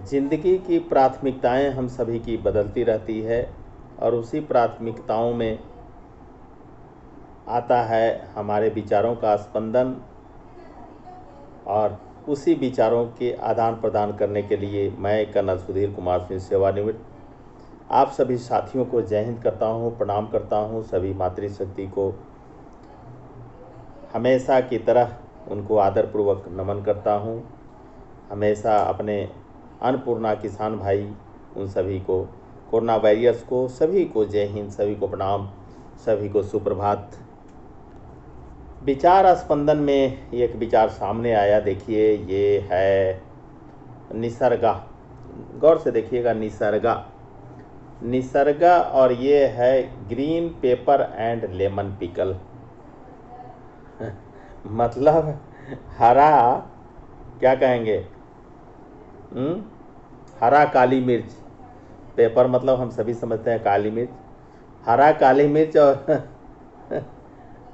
जिंदगी की प्राथमिकताएं हम सभी की बदलती रहती है और उसी प्राथमिकताओं में आता है हमारे विचारों का स्पंदन, और उसी विचारों के आदान प्रदान करने के लिए मैं कर्नल सुधीर कुमार सिंह सेवानिवृत्त आप सभी साथियों को जय हिंद करता हूँ, प्रणाम करता हूँ। सभी मातृशक्ति को हमेशा की तरह उनको आदरपूर्वक नमन करता हूँ। हमेशा अपने अन्नपूर्णा किसान भाई उन सभी को, कोरोना वॉरियर्स को, सभी को जय हिंद, सभी को प्रणाम, सभी को सुप्रभात। विचार स्पंदन में एक विचार सामने आया। देखिए, ये है निसर्गा। गौर से देखिएगा, निसर्गा और ये है green pepper and lemon pickle. मतलब हरा, क्या कहेंगे, हरा काली मिर्च। पेपर मतलब हम सभी समझते हैं काली मिर्च, हरा काली मिर्च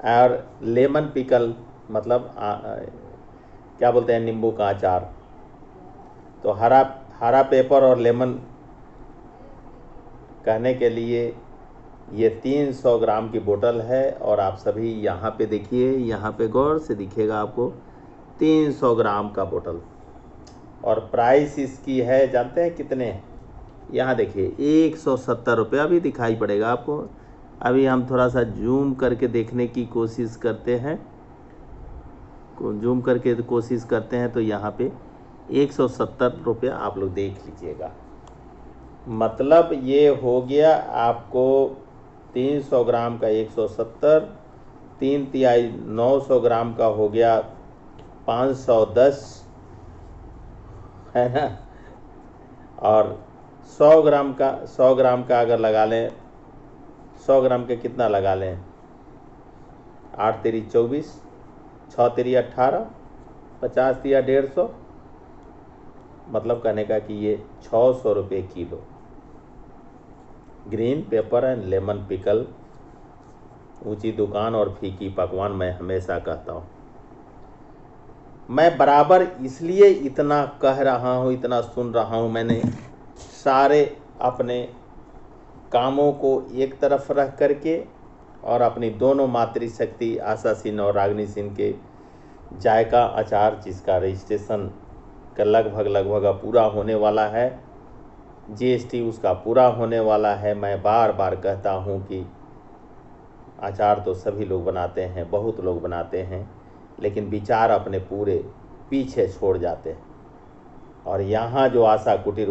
और लेमन पिकल मतलब क्या बोलते हैं, नींबू का अचार। तो हरा पेपर और लेमन कहने के लिए ये 300 ग्राम की बोतल है। और आप सभी यहाँ पे देखिए, यहाँ पे गौर से दिखेगा आपको 300 ग्राम का बोतल। और प्राइस इसकी है, जानते हैं कितने? यहाँ देखिए 170 रुपया भी दिखाई पड़ेगा आपको। अभी हम थोड़ा सा जूम करके देखने की कोशिश करते हैं, तो यहाँ पे 170 रुपया आप लोग देख लीजिएगा। मतलब ये हो गया आपको 300 ग्राम का 170, 3 तिहाई 900 ग्राम का हो गया 510, है ना। और 100 ग्राम का अगर लगा लें, 100 ग्राम के कितना लगा लें, 8 तेरी 24, 6 तेरी 18, 50 तिया 150, मतलब कहने का कि ये 600 रुपये kilo green pepper and lemon pickle. ऊंची दुकान और फीकी पकवान, मैं हमेशा कहता हूँ। मैं बराबर इसलिए इतना कह रहा हूँ, इतना सुन रहा हूँ, मैंने सारे अपने कामों को एक तरफ रख करके और अपनी दोनों मातृशक्ति आशा सिंह और रागनी सिंह के जायका अचार, जिसका रजिस्ट्रेशन का लगभग अब पूरा होने वाला है, जीएसटी उसका पूरा होने वाला है। मैं बार बार कहता हूँ कि अचार तो सभी लोग बनाते हैं, बहुत लोग बनाते हैं, लेकिन विचार अपने पूरे पीछे छोड़ जाते हैं। और यहाँ जो आशा कुटीर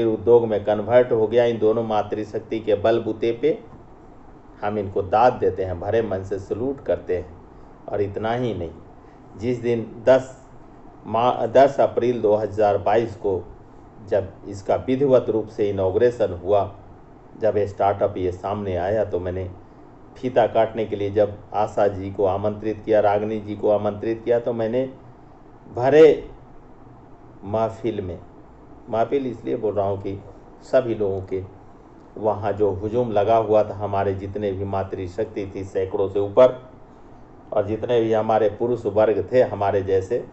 उद्योग में कन्वर्ट हो गया, इन दोनों मातृशक्ति के बलबूते पे हम इनको दाद देते हैं, भरे मन से सलूट करते हैं। और इतना ही नहीं, जिस दिन 10 अप्रैल 2022 को जब इसका विधिवत रूप से इनॉग्रेशन हुआ, जब स्टार्टअप ये सामने आया, तो मैंने फीता काटने के लिए जब आशा जी को आमंत्रित किया, रागनी जी को आमंत्रित किया, तो मैंने भरे महफिल इसलिए बोल रहा हूँ कि सभी लोगों के वहाँ जो हुजूम लगा हुआ था, हमारे जितने भी मातृशक्ति थी सैकड़ों से ऊपर, और जितने भी हमारे पुरुष वर्ग थे हमारे जैसे,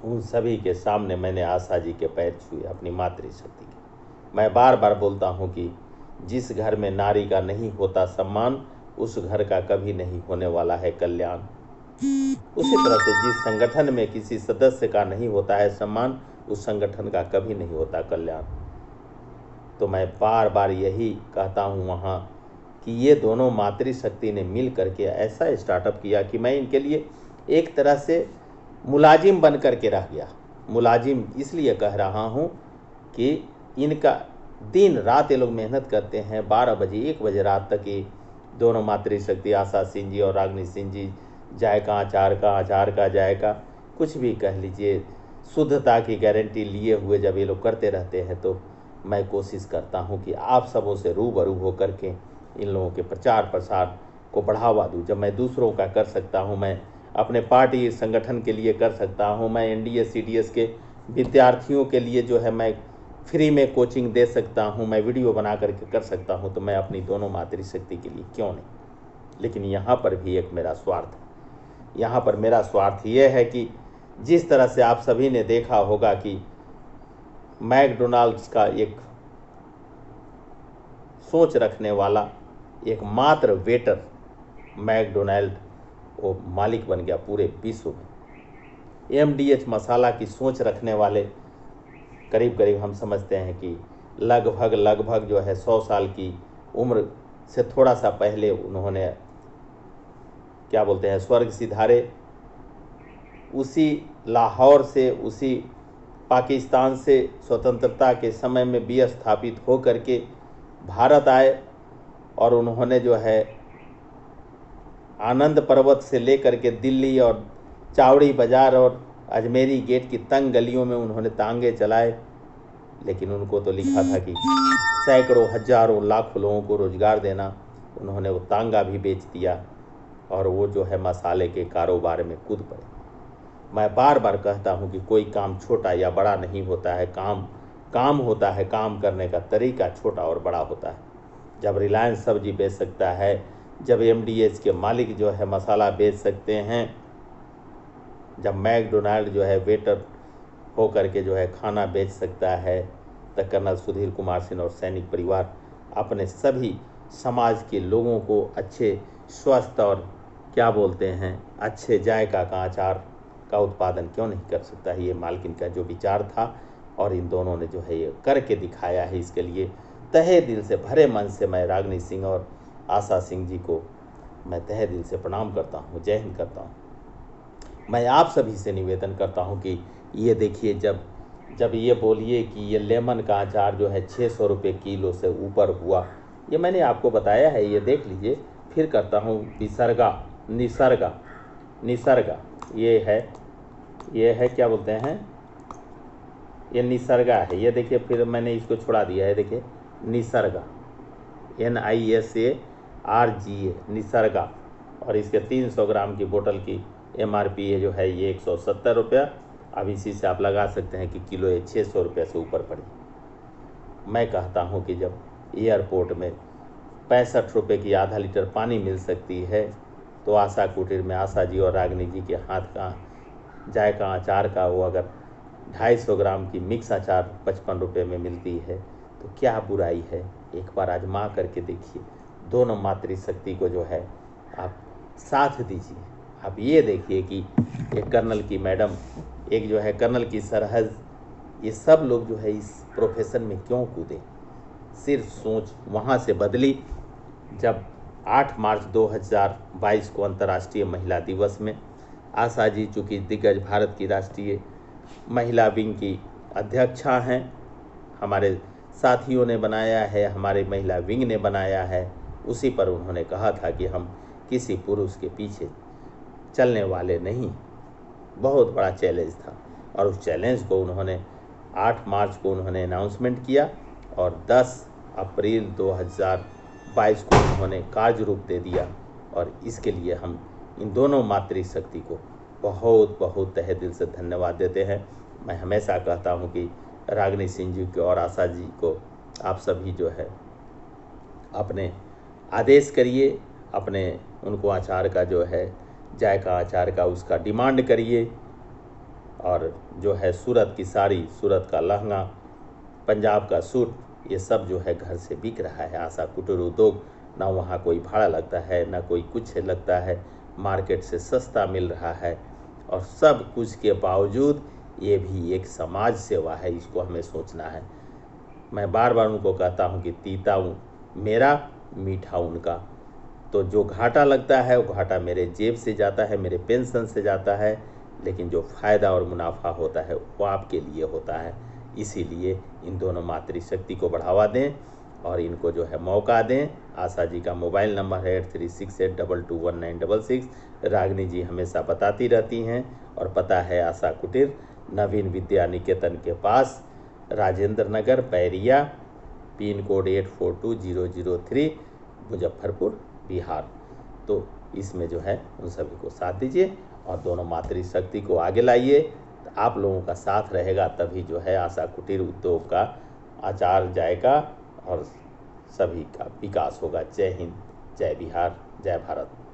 उन सभी के सामने मैंने आशा जी के पैर छुए, अपनी मातृशक्ति के। मैं बार बार बोलता हूँ कि जिस घर में नारी का नहीं होता सम्मान, उस घर का कभी नहीं होने वाला है कल्याण। उसी तरह से जिस संगठन में किसी सदस्य का नहीं होता है सम्मान, उस संगठन का कभी नहीं होता कल्याण। तो मैं बार बार यही कहता हूँ वहाँ कि ये दोनों मातृशक्ति ने मिल करके ऐसा स्टार्टअप किया कि मैं इनके लिए एक तरह से मुलाजिम बन करके रह गया। मुलाजिम इसलिए कह रहा हूँ कि इनका दिन रात ये लोग मेहनत करते हैं, 12 बजे 1 बजे रात तक ये दोनों मातृशक्ति आशा सिंह जी और रागनी सिंह जी जायका अचार का जायका कुछ भी कह लीजिए, शुद्धता की गारंटी लिए हुए जब ये लोग करते रहते हैं, तो मैं कोशिश करता हूं कि आप सबों से रूबरू होकर के इन लोगों के प्रचार प्रसार को बढ़ावा दूं। जब मैं दूसरों का कर सकता हूं, मैं अपने पार्टी संगठन के लिए कर सकता हूं, मैं एनडीए सीडीएस के विद्यार्थियों के लिए जो है मैं फ्री में कोचिंग दे सकता हूं, मैं वीडियो बना करके कर सकता हूं, तो मैं अपनी दोनों मातृशक्ति के लिए क्यों नहीं। लेकिन यहाँ पर भी एक मेरा स्वार्थ है। यहाँ पर मेरा स्वार्थ ये है कि जिस तरह से आप सभी ने देखा होगा कि मैकडोनाल्ड्स का एक सोच रखने वाला एक मात्र वेटर मैकडोनाल्ड वो मालिक बन गया पूरे विश्व में। एमडीएच मसाला की सोच रखने वाले करीब करीब हम समझते हैं कि लगभग जो है 100 साल की उम्र से थोड़ा सा पहले उन्होंने क्या बोलते हैं स्वर्ग सिधारे। उसी लाहौर से, उसी पाकिस्तान से स्वतंत्रता के समय में विस्थापित हो करके भारत आए और उन्होंने जो है आनंद पर्वत से लेकर के दिल्ली और चावड़ी बाज़ार और अजमेरी गेट की तंग गलियों में उन्होंने तांगे चलाए। लेकिन उनको तो लिखा था कि सैकड़ों हजारों लाखों लोगों को रोजगार देना, उन्होंने वो तांगा भी बेच दिया और वो जो है मसाले के कारोबार में कूद पड़े। मैं बार बार कहता हूँ कि कोई काम छोटा या बड़ा नहीं होता है, काम होता है, काम करने का तरीका छोटा और बड़ा होता है। जब रिलायंस सब्जी बेच सकता है, जब एमडीएच के मालिक जो है मसाला बेच सकते हैं, जब मैकडोनाल्ड जो है वेटर हो करके जो है खाना बेच सकता है, तो कर्नल सुधीर कुमार सिंह और सैनिक परिवार अपने सभी समाज के लोगों को अच्छे स्वस्थ और क्या बोलते हैं अच्छे जायका का अचार का उत्पादन क्यों नहीं कर सकता है। ये मालकिन का जो विचार था और इन दोनों ने जो है ये करके दिखाया है। इसके लिए तहे दिल से, भरे मन से मैं रागिनी सिंह और आशा सिंह जी को मैं तहे दिल से प्रणाम करता हूँ, जय हिंद करता हूँ। मैं आप सभी से निवेदन करता हूँ कि ये देखिए, जब ये बोलिए कि ये लेमन का अचार जो है 600 रुपये किलो से ऊपर हुआ, ये मैंने आपको बताया है, ये देख लीजिए। फिर करता हूँ निसर्गा ये है क्या बोलते हैं, ये निसर्गा है। ये देखिए, फिर मैंने इसको छुड़ा दिया है, देखिए निसर्गा NISARGA निसर्गा। और इसके 300 ग्राम की बोतल की MRP है जो है ये 170 रुपया। अब इसी से आप लगा सकते हैं कि किलो ये 600 रुपये से ऊपर पड़ी। मैं कहता हूँ कि जब एयरपोर्ट में 65 रुपये की आधा लीटर पानी मिल सकती है, तो आशा कुटीर में आशा जी और रागिनी जी के हाथ का जायका अचार का वो अगर 250 ग्राम की मिक्स अचार 55 रुपये में मिलती है, तो क्या बुराई है। एक बार आजमा करके देखिए, दोनों मातृशक्ति को जो है आप साथ दीजिए। आप ये देखिए कि एक कर्नल की मैडम, एक जो है कर्नल की सरहद, ये सब लोग जो है इस प्रोफेशन में क्यों कूदे। सिर्फ सोच वहाँ से बदली जब 8 मार्च 2022 को अंतर्राष्ट्रीय महिला दिवस में आशा जी, चूँकि दिग्गज भारत की राष्ट्रीय महिला विंग की अध्यक्षा हैं, हमारे साथियों ने बनाया है, हमारे महिला विंग ने बनाया है, उसी पर उन्होंने कहा था कि हम किसी पुरुष के पीछे चलने वाले नहीं। बहुत बड़ा चैलेंज था और उस चैलेंज को उन्होंने 8 मार्च को उन्होंने अनाउंसमेंट किया और 10 अप्रैल 2022 को उन्होंने कार्य रूप दे दिया। और इसके लिए हम इन दोनों मातृशक्ति को बहुत बहुत तहे दिल से धन्यवाद देते हैं। मैं हमेशा कहता हूं कि रागिनी सिंह जी को और आशा जी को आप सभी जो है अपने आदेश करिए, अपने उनको अचार का जो है जायका अचार का उसका डिमांड करिए। और जो है सूरत की साड़ी, सूरत का लहंगा, पंजाब का सूट, ये सब जो है घर से बिक रहा है। आशा कुटीर उद्योग, ना वहाँ कोई भाड़ा लगता है, ना कोई कुछ लगता है, मार्केट से सस्ता मिल रहा है। और सब कुछ के बावजूद ये भी एक समाज सेवा है, इसको हमें सोचना है। मैं बार बार उनको कहता हूँ कि तीता मेरा, मीठा उनका। तो जो घाटा लगता है वो घाटा मेरे जेब से जाता है, मेरे पेंशन से जाता है, लेकिन जो फ़ायदा और मुनाफा होता है वो आपके लिए होता है। इसीलिए इन दोनों मातृशक्ति को बढ़ावा दें और इनको जो है मौका दें। आशा जी का मोबाइल नंबर है 8368221966। रागिनी जी हमेशा बताती रहती हैं। और पता है आशा कुटीर, नवीन विद्या निकेतन के पास, राजेंद्र नगर, बैरिया, पिन कोड 842003, मुजफ्फरपुर, बिहार। तो इसमें जो है उन सभी को साथ दीजिए और दोनों मातृशक्ति को आगे लाइए। तो आप लोगों का साथ रहेगा, तभी जो है आशा कुटीर उद्योग का आचार जाएगा और सभी का विकास होगा। जय हिंद, जय बिहार, जय भारत।